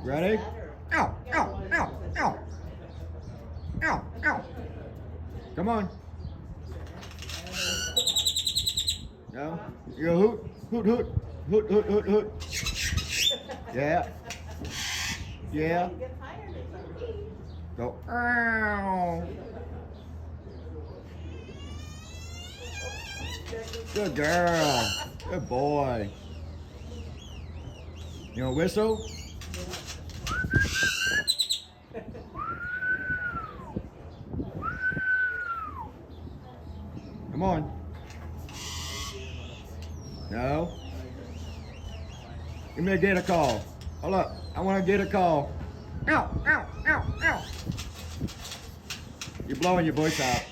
Ready? Ow, ow, ow, ow. Ow, ow. Come on. No. You go hoot, hoot, hoot, hoot, hoot, hoot, hoot. Yeah. Yeah. Go. Ow. Good girl. Good boy. You want to whistle? Come on. No. Give me a gator call. Hold up. I want to get a call. Ow, ow, ow, ow. You're blowing your voice out.